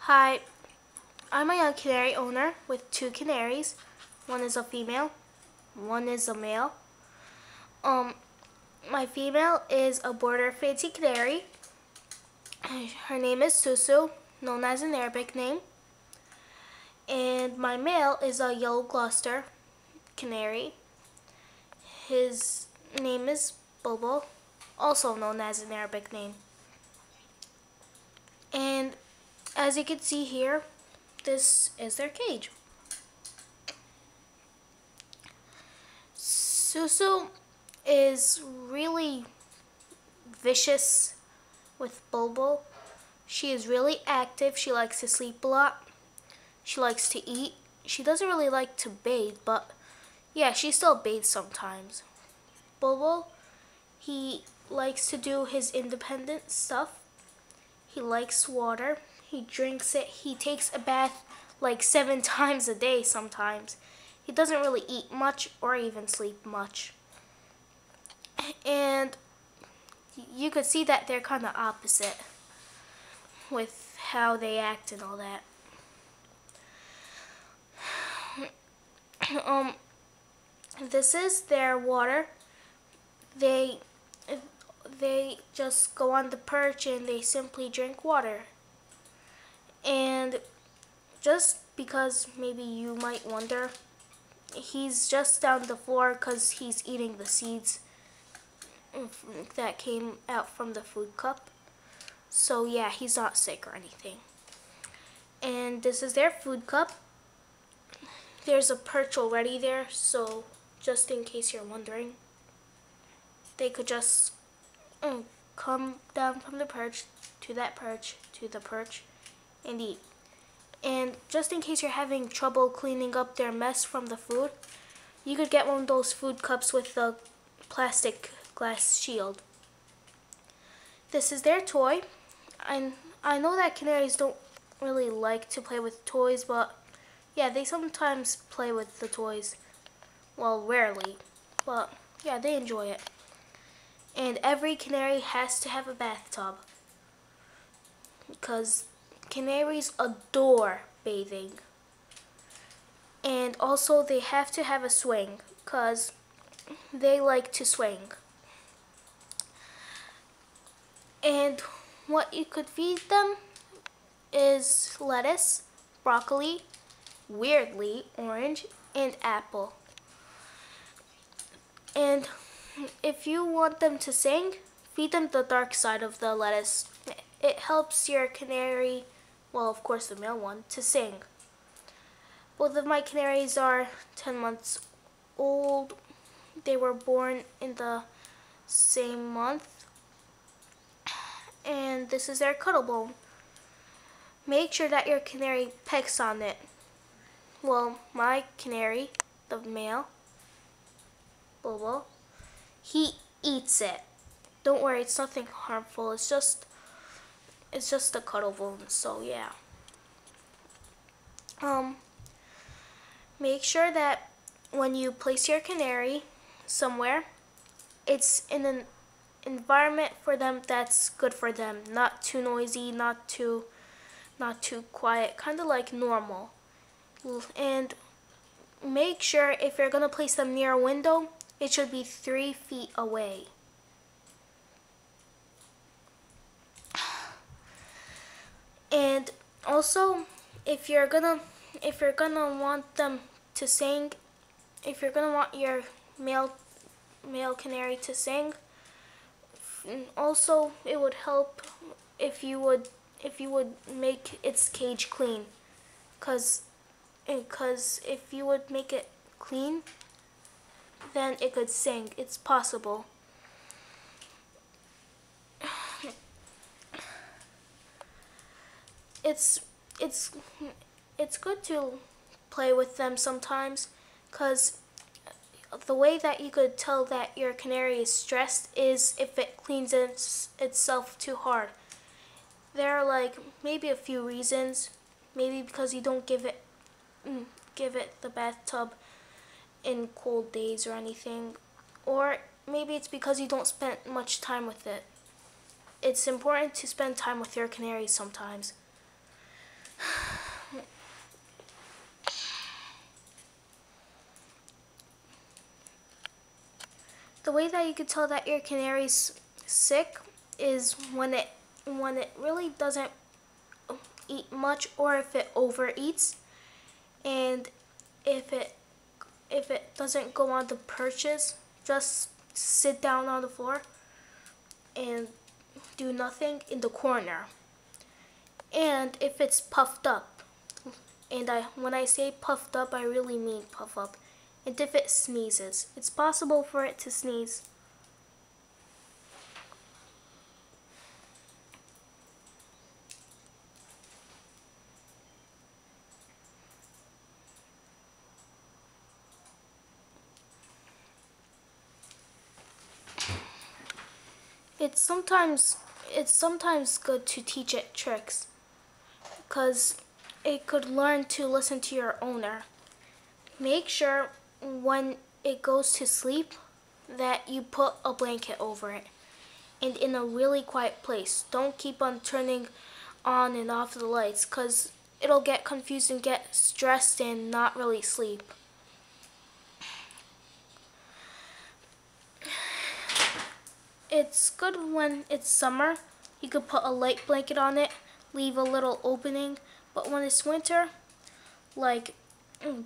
Hi, I'm a young canary owner with two canaries. One is a female, one is a male. Um, my female is a border fancy canary. Her name is Susu, known as an Arabic name. And my male is a yellow Gloucester canary. His name is Bobo, also known as an Arabic name. And as you can see here, this is their cage. Susu is really vicious with Bobo. She is really active. She likes to sleep a lot. She likes to eat. She doesn't really like to bathe, but yeah, she still bathes sometimes. Bobo, he likes to do his independent stuff. He likes water. He drinks it. He takes a bath like 7 times a day sometimes. He doesn't really eat much or even sleep much. And you could see that they're kind of opposite with how they act and all that. This is their water. They just go on the perch and they simply drink water. And just because maybe you might wonder, he's just down the floor because he's eating the seeds that came out from the food cup. So yeah, he's not sick or anything. And this is their food cup. There's a perch already there, so just in case you're wondering, they could just come down from the perch to that perch to the perch and eat. And just in case you're having trouble cleaning up their mess from the food, you could get one of those food cups with the plastic glass shield. This is their toy. I know that canaries don't really like to play with toys, but yeah, they sometimes play with the toys. Well, rarely, but yeah, they enjoy it. And every canary has to have a bathtub because canaries adore bathing. And also they have to have a swing because they like to swing. And what you could feed them is lettuce, broccoli, weirdly orange, and apple. And if you want them to sing, feed them the dark side of the lettuce. It helps your canary, well, of course the male one, to sing. Both of my canaries are 10 months old. They were born in the same month. And this is their cuddle bone. Make sure that your canary pecks on it. Well, my canary, the male, Bobo, he eats it. Don't worry, it's nothing harmful. It's just a cuddle bone. So yeah. Make sure that when you place your canary somewhere, it's in an environment for them that's good for them. Not too noisy, not too quiet, kind of like normal. And make sure if you're gonna place them near a window, it should be 3 feet away. And also, if you're gonna want them to sing, if you're gonna want your male canary to sing, also it would help if you would make its cage clean, cause if you would make it clean, then it could sing. It's possible. It's good to play with them sometimes, cause the way that you could tell that your canary is stressed is if it cleans itself too hard. There are like maybe a few reasons. Maybe because you don't give it the bathtub in cold days or anything, or maybe it's because you don't spend much time with it. It's important to spend time with your canary sometimes. The way that you can tell that your canary's sick is when it really doesn't eat much, or if it overeats, and if it doesn't go on the perches, just sit down on the floor and do nothing in the corner. And if it's puffed up, and when I say puffed up, I really mean puff up. And if it sneezes, it's possible for it to sneeze. It's sometimes it's sometimes good to teach it tricks, because it could learn to listen to your owner. Make sure when it goes to sleep that you put a blanket over it, and in a really quiet place. Don't keep on turning on and off the lights, because it'll get confused and get stressed and not really sleep. It's good when it's summer. You could put a light blanket on it, leave a little opening, but when it's winter, like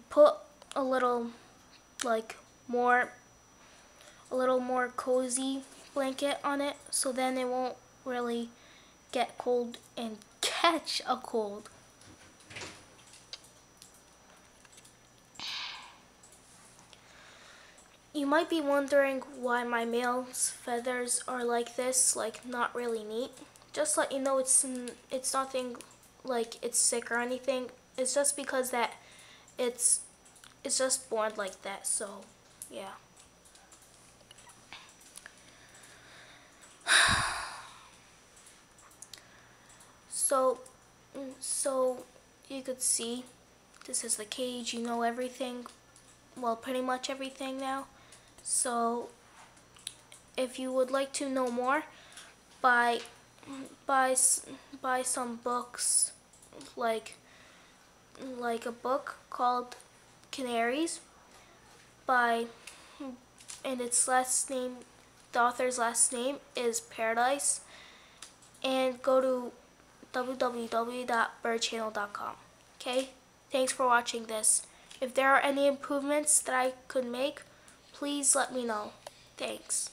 put a little like more a little more cozy blanket on it, so then it won't really get cold and catch a cold. You might be wondering why my male's feathers are like this, like not really neat. Just let you know it's nothing like it's sick or anything. It's just because that it's it's just born like that. So, yeah. So, so you could see this is the cage. You know everything. Well, pretty much everything now. So, if you would like to know more, buy buy buy some books, like a book called Canaries by, and its last name, the author's last name is Paradise, and go to www.birdchannel.com. Okay? Thanks for watching this. If there are any improvements that I could make, please let me know. Thanks.